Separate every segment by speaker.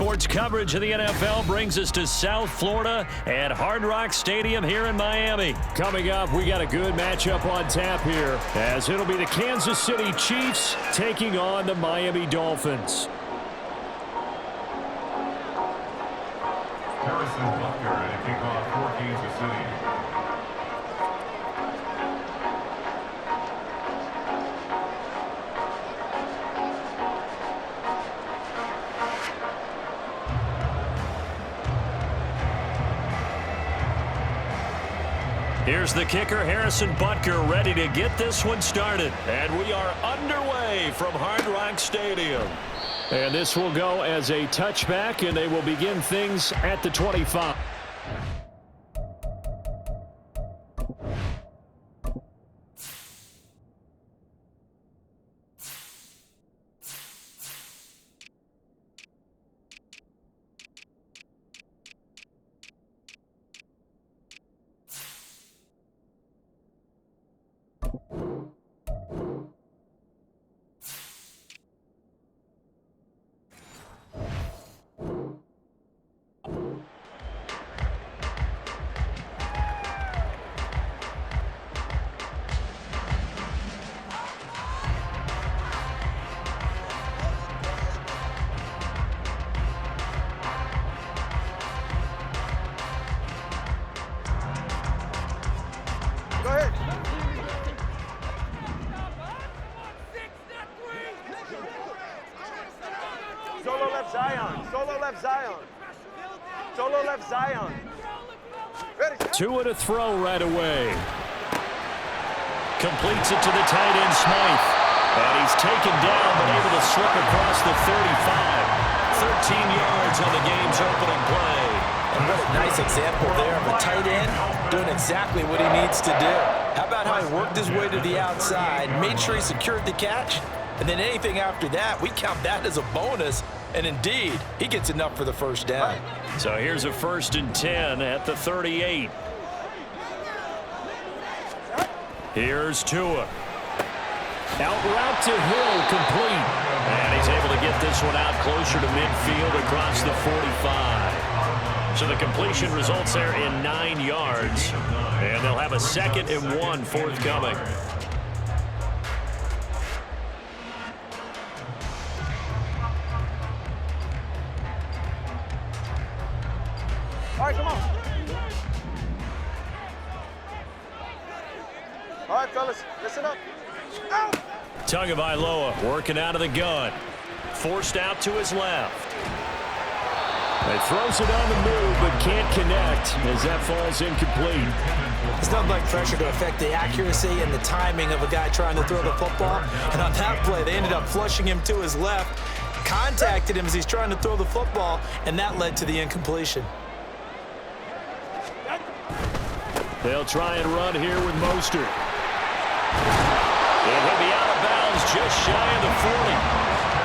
Speaker 1: Sports coverage of the NFL brings us to South Florida at Hard Rock Stadium here in Miami. Coming up, we got a good matchup on tap here, as it'll be the Kansas City Chiefs taking on the Miami Dolphins.
Speaker 2: Harrison Butker at a kickoff for Kansas City.
Speaker 1: Here's the kicker, Harrison Butker, ready to get this one started. And we are underway from Hard Rock Stadium. And this will go as a touchback, and they will begin things at the 25.
Speaker 3: Solo left Zion. Solo left Zion. Solo left Zion. Ready.
Speaker 1: Two and a throw right away. Completes it to the tight end, Smythe. And he's taken down, but able to slip across the 35. 13 yards on the game's opening play.
Speaker 4: And what a nice example there of a tight end doing exactly what he needs to do. How about how he worked his way to the outside, made sure he secured the catch, and then anything after that, we count that as a bonus. And indeed, he gets enough for the first down.
Speaker 1: So here's a 1st and 10 at the 38. Here's Tua. Out route to Hill, complete. And he's able to get this one out closer to midfield across the 45. So the completion results there in 9 yards. And they'll have a 2nd and 1 forthcoming.
Speaker 3: All right, come on. All right, fellas, listen up. Out.
Speaker 1: Tagovailoa working out of the gun. Forced out to his left. He throws it on the move, but can't connect as that falls incomplete.
Speaker 4: It's nothing like pressure to affect the accuracy and the timing of a guy trying to throw the football. And on that play, they ended up flushing him to his left, contacted him as he's trying to throw the football, and that led to the incompletion.
Speaker 1: They'll try and run here with Mostert. And he'll be out of bounds just shy of the 40.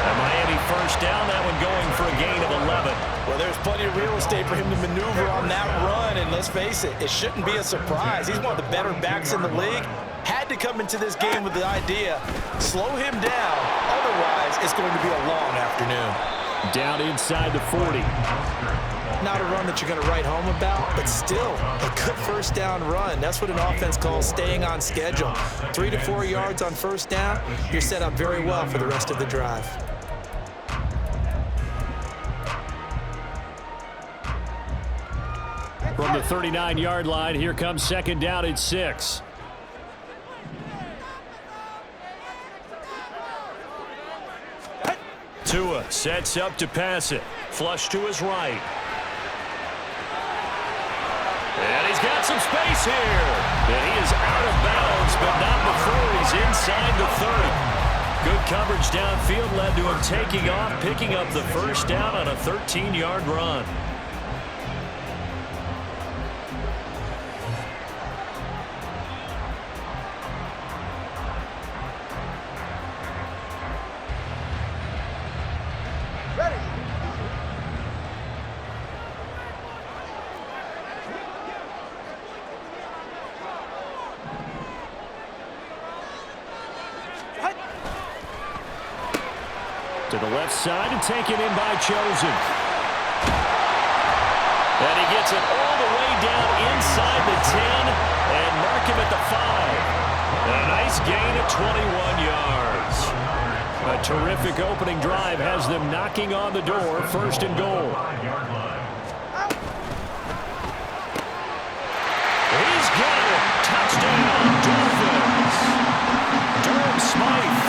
Speaker 1: And Miami first down, that one going for a gain of 11.
Speaker 4: Well, there's plenty of real estate for him to maneuver on that run, and let's face it, it shouldn't be a surprise. He's one of the better backs in the league. Had to come into this game with the idea, slow him down, otherwise it's going to be a long afternoon.
Speaker 1: Down inside the 40.
Speaker 4: Not a run that you're going to write home about, but still a good first down run. That's what an offense calls staying on schedule. 3 to 4 yards on first down, you're set up very well for the rest of the drive.
Speaker 1: From the 39-yard line, here comes 2nd down and 6. Tua sets up to pass it. Flush to his right. And he's got some space here. And he is out of bounds, but not before he's inside the 30. Good coverage downfield led to him taking off, picking up the first down on a 13-yard run. To the left side and taken in by Chosen. And he gets it all the way down inside the 10 and mark him at the 5. A nice gain of 21 yards. A terrific opening drive has them knocking on the door, 1st and goal. He's got it. Touchdown, Dolphins. Durham Smythe,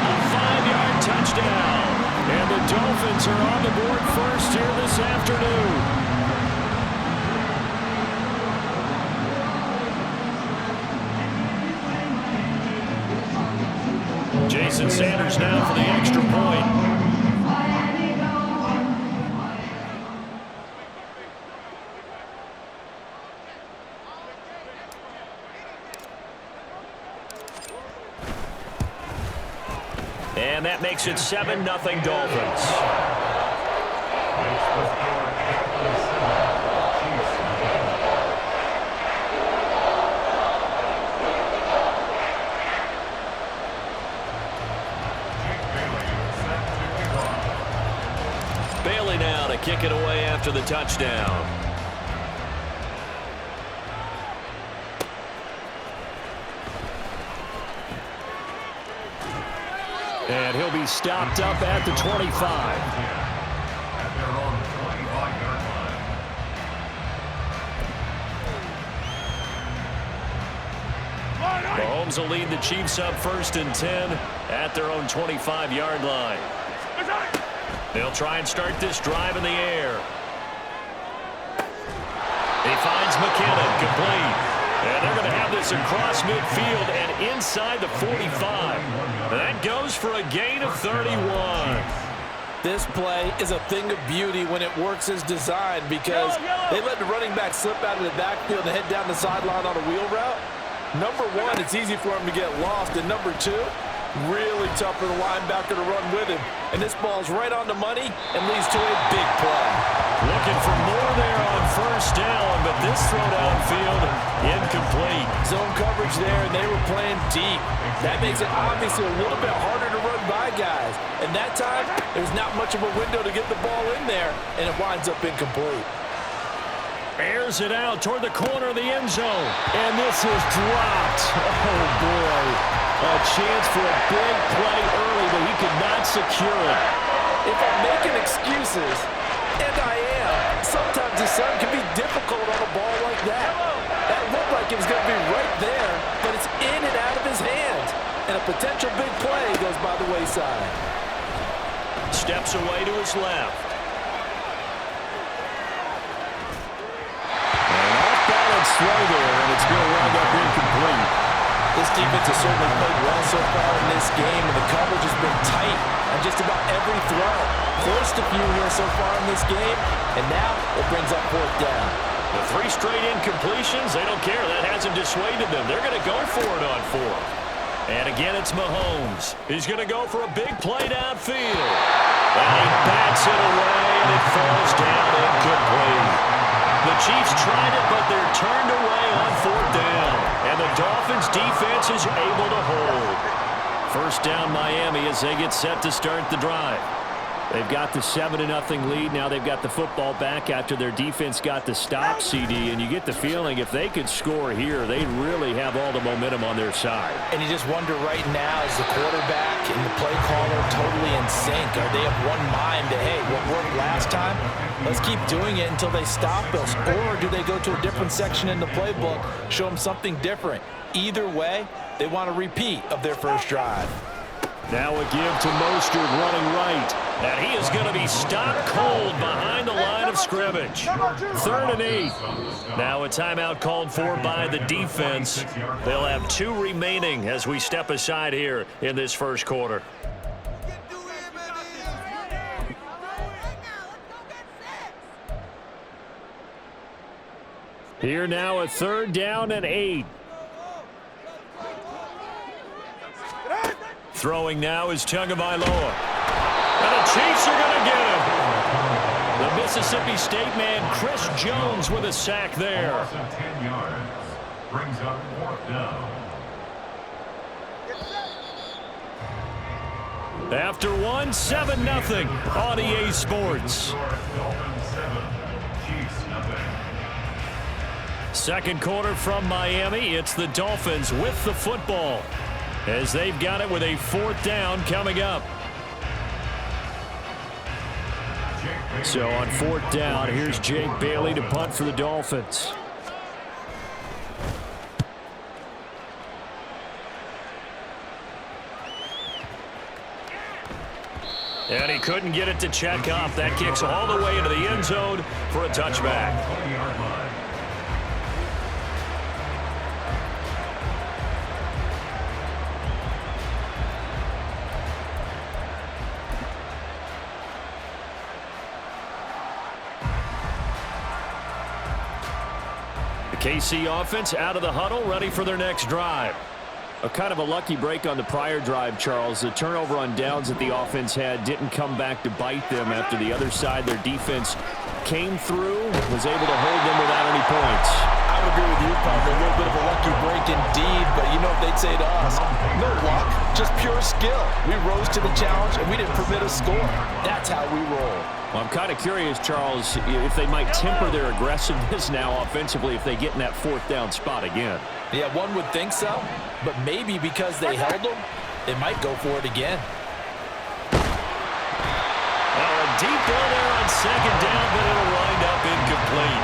Speaker 1: a 5-yard touchdown. And the Dolphins are on the board first here this afternoon. Jason Sanders now for the extra point. And that makes it 7-0 Dolphins. Bailey now to kick it away after the touchdown. And he'll be stopped up at the 25.
Speaker 2: At their own 25-yard line.
Speaker 1: Mahomes will lead the Chiefs up 1st and 10 at their own 25-yard line. They'll try and start this drive in the air. He finds McKinnon, complete. And they're going to have this across midfield and inside the 45. That goes for a gain of 31.
Speaker 4: This play is a thing of beauty when it works as designed because they let the running back slip out of the backfield and head down the sideline on a wheel route. Number one, it's easy for him to get lost. And number two, really tough for the linebacker to run with him. And this ball's right on the money and leads to a big play.
Speaker 1: Looking for more there on 1st down, but this throw downfield incomplete.
Speaker 4: Zone coverage there, and they were playing deep. That makes it obviously a little bit harder to run by guys. And that time, there's not much of a window to get the ball in there, and it winds up incomplete.
Speaker 1: Airs it out toward the corner of the end zone. And this is dropped. Oh, boy. A chance for a big play early, but he could not secure it.
Speaker 4: If I'm making excuses, and I am, sometimes the sun can be difficult on a ball like that. That looked like it was going to be right there, but it's in and out of his hands. And a potential big play goes by the wayside.
Speaker 1: Steps away to his left. An off-balance throw there, and it's going to wind up incomplete.
Speaker 4: This defense has certainly played well so far in this game, and the coverage has been tight on just about every throw. Forced a few here so far in this game, and now it brings up 4th down.
Speaker 1: The 3 straight incompletions, they don't care. That hasn't dissuaded them. They're going to go for it on 4th. And again, it's Mahomes. He's going to go for a big play downfield. And he bats it away, and it falls down incomplete. The Chiefs tried it, but they're turned away on 4th down. And the Dolphins' defense is able to hold. 1st down Miami as they get set to start the drive. They've got the 7-0 lead. Now they've got the football back after their defense got the stop, CD. And you get the feeling if they could score here, they really have all the momentum on their side.
Speaker 4: And you just wonder right now, is the quarterback and the play caller totally in sync? Are they of one mind that, hey, what worked last time, let's keep doing it until they stop us? Or do they go to a different section in the playbook, show them something different? Either way, they want a repeat of their first drive.
Speaker 1: Now a give to Mostert running right. And he is going to be stopped cold behind the line of scrimmage. 3rd and 8. Now a timeout called for by the defense. They'll have 2 remaining as we step aside here in this first quarter. Here now a 3rd down and 8. Throwing now is Tagovailoa. And the Chiefs are going to get him. The Mississippi State man, Chris Jones, with a sack there.
Speaker 2: 10 yards. Brings up 4th down.
Speaker 1: After one, 7-0 on EA Sports.
Speaker 2: Dolphins 7, Chiefs 0.
Speaker 1: Second quarter from Miami. It's the Dolphins with the football as they've got it with a 4th down coming up. So on 4th down, here's Jake Bailey to punt for the Dolphins. And he couldn't get it to check up. That kicks all the way into the end zone for a touchback. The KC offense out of the huddle, ready for their next drive. A kind of a lucky break on the prior drive, Charles. The turnover on downs that the offense had didn't come back to bite them after the other side. Their defense came through, was able to hold them without any points.
Speaker 4: I would agree with you, probably a little bit of a lucky break indeed, but you know what they'd say to us? No luck, just pure skill. We rose to the challenge, and we didn't permit a score. That's how we roll.
Speaker 1: Well, I'm kind of curious, Charles, if they might temper their aggressiveness now offensively if they get in that 4th down spot again.
Speaker 4: Yeah, one would think so, but maybe because they held them, they might go for it again.
Speaker 1: Well, a deep ball there on 2nd down, but it'll wind up incomplete.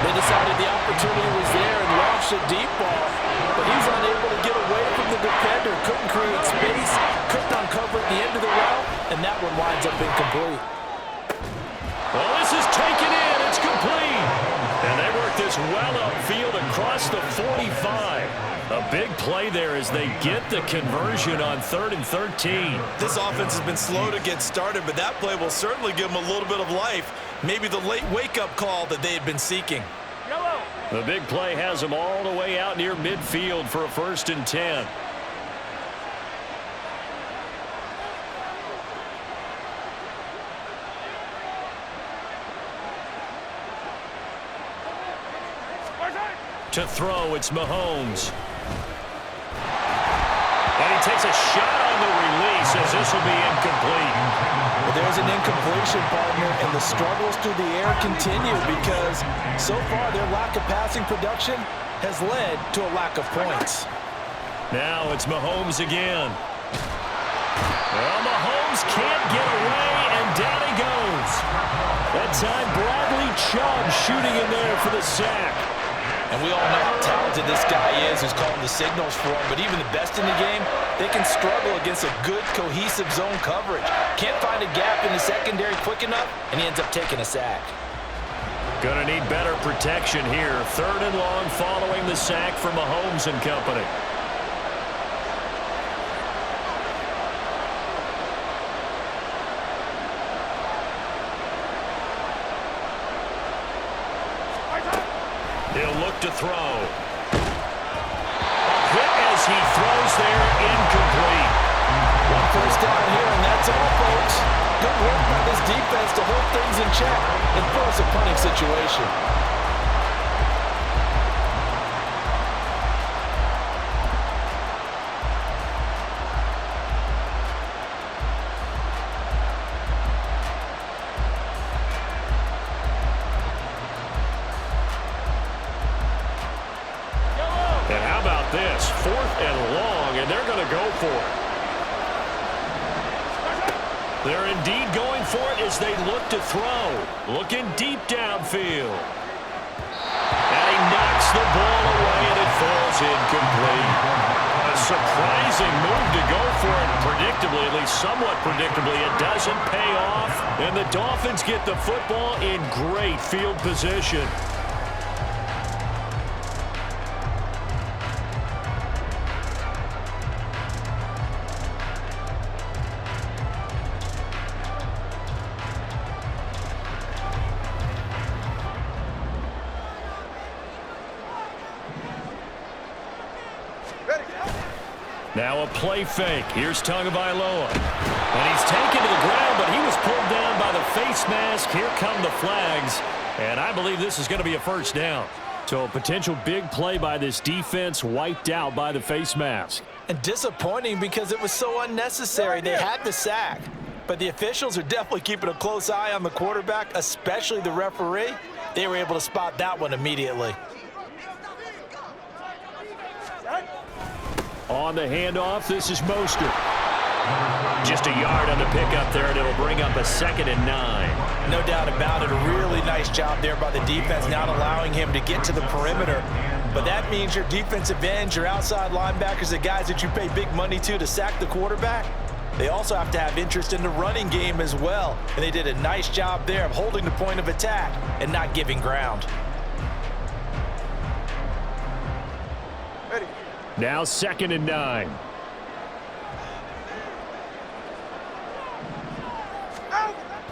Speaker 4: They decided the opportunity was there and launched a deep ball, but he's unable to get away from the defender, couldn't create space, couldn't uncover at the end of the route, and that one winds up incomplete.
Speaker 1: Well, this is taken in. It's complete. And they work this well upfield across the 45. A big play there as they get the conversion on 3rd and 13.
Speaker 5: This offense has been slow to get started, but that play will certainly give them a little bit of life. Maybe the late wake-up call that they had been seeking.
Speaker 1: The big play has them all the way out near midfield for a 1st and 10. To throw, it's Mahomes. And he takes a shot on the release as this will be incomplete.
Speaker 4: Well, there's an incompletion, partner, and the struggles through the air continue because so far their lack of passing production has led to a lack of points.
Speaker 1: Now it's Mahomes again. Well, Mahomes can't get away, and down he goes. That time, Bradley Chubb shooting in there for the sack.
Speaker 4: And we all know how talented this guy is who's calling the signals for him, but even the best in the game, they can struggle against a good, cohesive zone coverage. Can't find a gap in the secondary quick enough, and he ends up taking a sack.
Speaker 1: Gonna need better protection here. 3rd and long following the sack from Mahomes and company. He'll look to throw. A hit as he throws there, incomplete.
Speaker 4: 1 first down here, and that's all, folks. Good work by this defense to hold things in check and force a punting situation.
Speaker 1: And how about this? 4th and long, and they're going to go for it. They're indeed going for it as they look to throw. Looking deep downfield. And he knocks the ball away, and it falls incomplete. A surprising move to go for it. Predictably, at least somewhat predictably, it doesn't pay off. And the Dolphins get the football in great field position. Now a play fake. Here's Tagovailoa. And he's taken to the ground, but he was pulled down by the face mask. Here come the flags. And I believe this is going to be a 1st down. So a potential big play by this defense wiped out by the face mask.
Speaker 4: And disappointing because it was so unnecessary. They had the sack. But the officials are definitely keeping a close eye on the quarterback, especially the referee. They were able to spot that one immediately.
Speaker 1: On the handoff, this is Mostert. Just a yard on the pickup there, and it'll bring up a 2nd and 9.
Speaker 4: No doubt about it. A really nice job there by the defense, not allowing him to get to the perimeter. But that means your defensive ends, your outside linebackers, the guys that you pay big money to sack the quarterback, they also have to have interest in the running game as well. And they did a nice job there of holding the point of attack and not giving ground.
Speaker 3: Ready.
Speaker 1: Now 2nd and 9.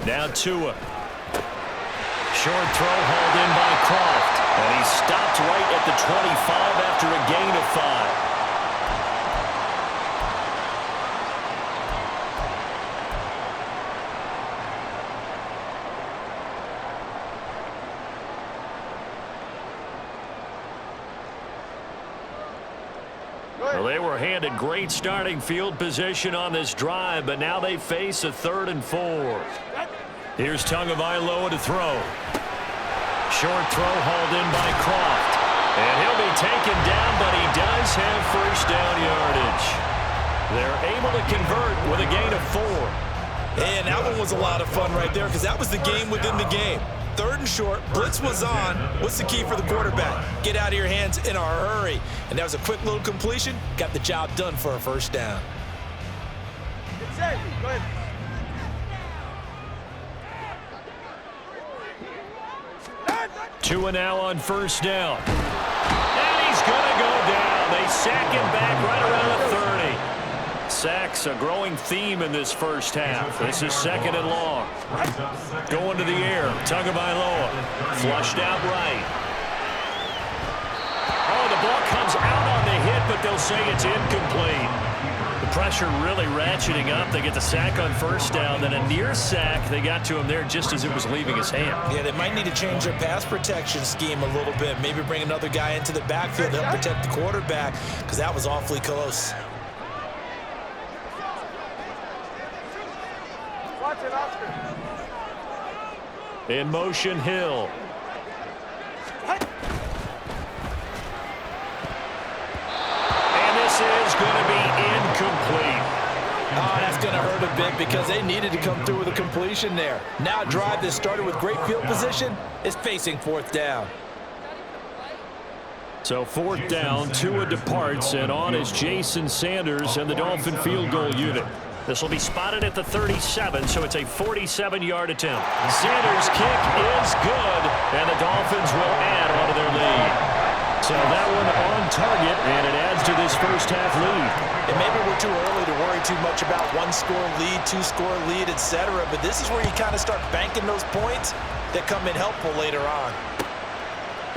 Speaker 1: Now Tua. Short throw hauled in by Croft. And he stopped right at the 25 after a gain of 5. Well, they were handed great starting field position on this drive, but now they face a 3rd and 4. Here's Tagovailoa to throw. Short throw hauled in by Croft. And he'll be taken down, but he does have first down yardage. They're able to convert with a gain of 4.
Speaker 5: And that one was a lot of fun right there because that was the game within the game. 3rd and short, blitz was on. What's the key for the quarterback? Get out of your hands in a hurry. And that was a quick little completion. Got the job done for a first down.
Speaker 3: Get set. Go ahead.
Speaker 1: Tua now on first down. And he's going to go down. They sack him back right around the 30. Sacks a growing theme in this first half. This is 2nd and long. Going to the air. Tagovailoa. Flushed out right. Oh, the ball comes out on the hit, but they'll say it's incomplete. The pressure really ratcheting up. They get the sack on first down. Then a near sack. They got to him there just as it was leaving his hand.
Speaker 4: Yeah, they might need to change their pass protection scheme a little bit. Maybe bring another guy into the backfield to help protect the quarterback because that was awfully close.
Speaker 3: Watch it, Oscar.
Speaker 1: In motion, Hill. And this is going to be incomplete.
Speaker 4: Oh, that's going to hurt a bit because they needed to come through with a completion there. Now a drive that started with great field position is facing 4th down.
Speaker 1: So 4th down, Tua departs, and on is Jason Sanders and the Dolphin field goal unit. This will be spotted at the 37, so it's a 47-yard attempt. Sanders' kick is good, and the Dolphins will add onto their lead. So that one on target, and it adds to this first half lead.
Speaker 4: And maybe we're too early to worry too much about 1-score lead, 2-score lead, etc. But this is where you kind of start banking those points that come in helpful later on.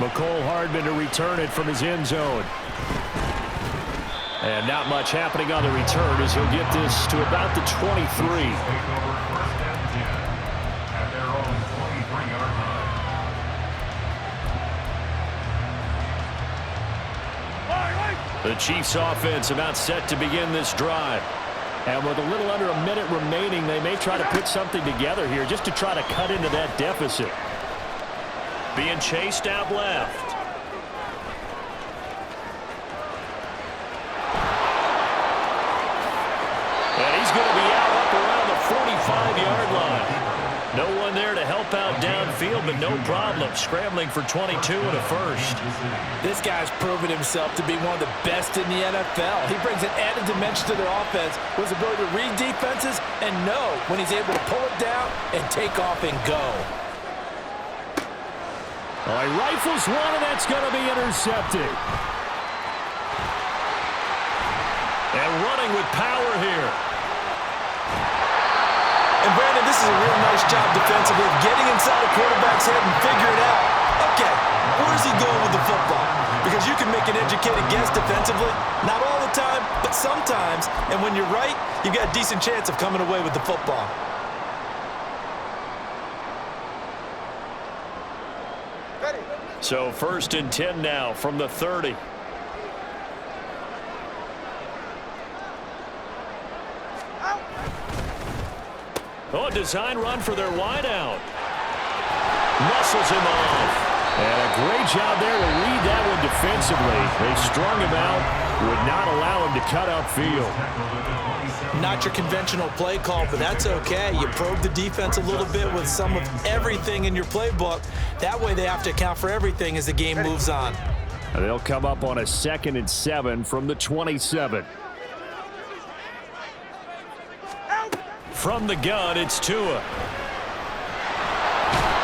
Speaker 1: McCole Hardman to return it from his end zone. And not much happening on the return as he'll get this to about the 23.
Speaker 2: At their own 23-yard line.
Speaker 1: The Chiefs offense about set to begin this drive. And with a little under a minute remaining, they may try to put something together here just to try to cut into that deficit. Being chased out left. And he's going to be out up around the 45-yard line. No one there to help out downfield, but no problem. Scrambling for 22 and a first.
Speaker 4: This guy's proven himself to be one of the best in the NFL. He brings an added dimension to their offense with his ability to read defenses and know when he's able to pull it down and take off and go.
Speaker 1: All right, rifles one, and that's going to be intercepted. And running with power here.
Speaker 5: And Brandon, this is a real nice job defensively of getting inside a quarterback's head and figuring out, okay, where's he going with the football? Because you can make an educated guess defensively. Not all the time, but sometimes. And when you're right, you've got a decent chance of coming away with the football.
Speaker 1: So 1st and 10 now from the 30. Oh, design run for their wideout. Muscles him off. And a great job there to read that one defensively. They strung him out, would not allow him to cut upfield.
Speaker 5: Not your conventional play call, but that's okay. You probe the defense a little bit with some of everything in your playbook. That way they have to account for everything as the game moves on.
Speaker 1: And they'll come up on a 2nd and 7 from the 27. From the gun, it's Tua.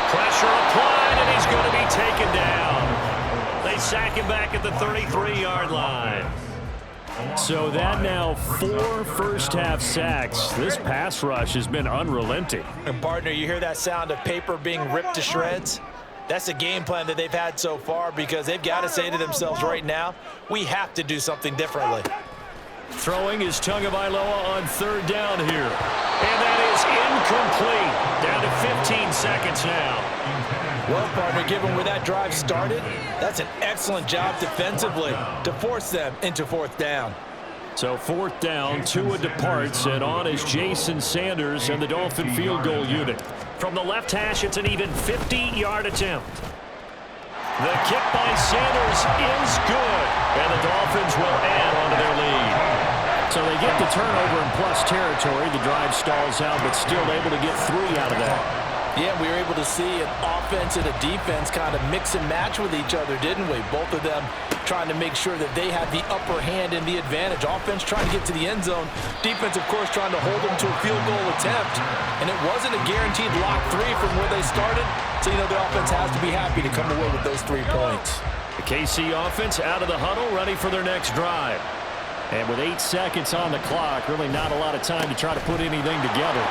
Speaker 1: Pressure applied, and he's going to be taken down. They sack him back at the 33-yard line. So that now 4 first-half sacks. This pass rush has been unrelenting.
Speaker 5: And partner, you hear that sound of paper being ripped to shreds? That's the game plan that they've had so far because they've got to say to themselves right now, we have to do something differently.
Speaker 1: Throwing is Tagovailoa on 3rd down here. And that is incomplete. Down to 15 seconds now.
Speaker 5: Well, partner, given where that drive started, that's an excellent job defensively to force them into 4th down.
Speaker 1: So 4th down, Tua departs, and on is Jason Sanders and the Dolphin field goal unit. From the left hash, it's an even 50-yard attempt. The kick by Sanders is good, and the Dolphins will add on to their lead. So they get the turnover in plus territory. The drive stalls out, but still able to get 3 out of that.
Speaker 5: Yeah, we were able to see an offense and a defense kind of mix and match with each other, didn't we? Both of them trying to make sure that they had the upper hand and the advantage. Offense trying to get to the end zone. Defense, of course, trying to hold them to a field goal attempt. And it wasn't a guaranteed lock 3 from where they started. So, the offense has to be happy to come away with those 3 points.
Speaker 1: The KC offense out of the huddle, ready for their next drive. And with 8 seconds on the clock, really not a lot of time to try to put anything together.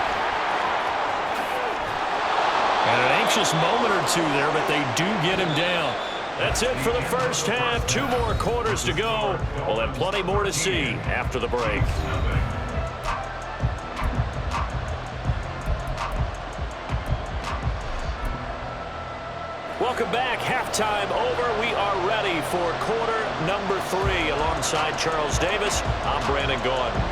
Speaker 1: And an anxious moment or two there, but they do get him down. That's it for the first half. 2 more quarters to go. We'll have plenty more to see after the break. Welcome back. Halftime over. We are ready for quarter number 3. Alongside Charles Davis, I'm Brandon Gordon.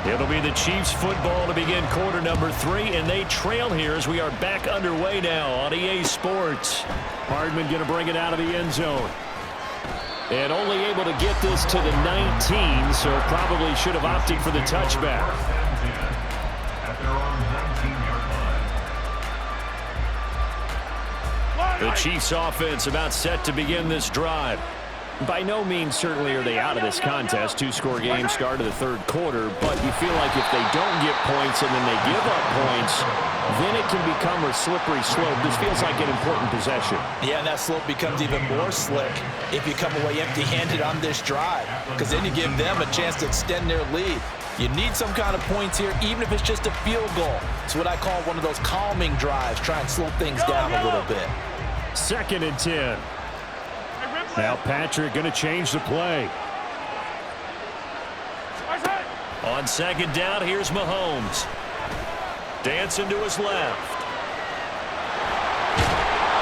Speaker 1: It'll be the Chiefs football to begin quarter number 3, and they trail here as we are back underway now on EA Sports. Hardman going to bring it out of the end zone. And only able to get this to the 19, so probably should have opted for the touchback. The Chiefs offense about set to begin this drive. By no means certainly are they out of this contest. 2-score game, start of the 3rd quarter, but you feel like if they don't get points and then they give up points, then it can become a slippery slope. This feels like an important possession.
Speaker 5: Yeah, and that slope becomes even more slick if you come away empty-handed on this drive, because then you give them a chance to extend their lead. You need some kind of points here, even if it's just a field goal. It's what I call one of those calming drives, try and slow things down a little bit.
Speaker 1: 2nd and 10. Now Patrick going to change the play. On 2nd down, here's Mahomes. Dancing to his left.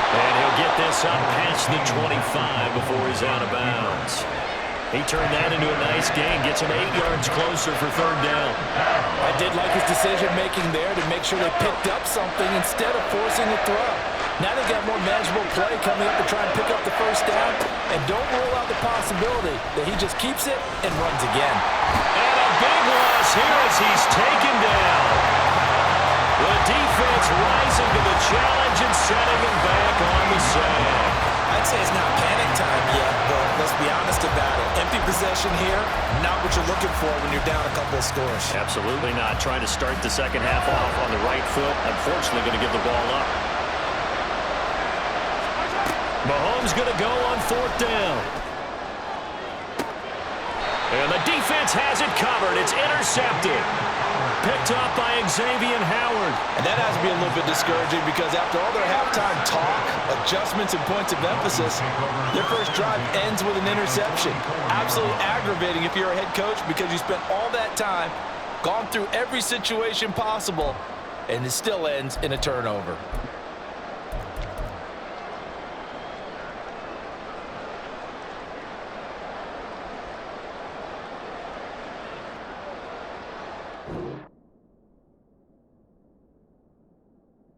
Speaker 1: And he'll get this up past the 25 before he's out of bounds. He turned that into a nice gain, gets him 8 yards closer for 3rd down.
Speaker 5: I did like his decision-making there to make sure they picked up something instead of forcing the throw. Now they've got more manageable play coming up to try and pick up the 1st down, and don't rule out the possibility that he just keeps it and runs again.
Speaker 1: And a big loss here as he's taken down. The defense rising to the challenge and setting him back on the sand.
Speaker 5: I'd say it's not panic time yet, but let's be honest about it. Empty possession here, not what you're looking for when you're down a couple of scores.
Speaker 1: Absolutely not. Trying to start the 2nd half off on the right foot. Unfortunately, going to give the ball up. Mahomes going to go on 4th down. And the defense has it covered. It's intercepted. picked off by Xavier Howard.
Speaker 5: And that has to be a little bit discouraging because after all their halftime talk, adjustments, and points of emphasis, their first drive ends with an interception. Absolutely aggravating if you're a head coach because you spent all that time, gone through every situation possible, and it still ends in a turnover.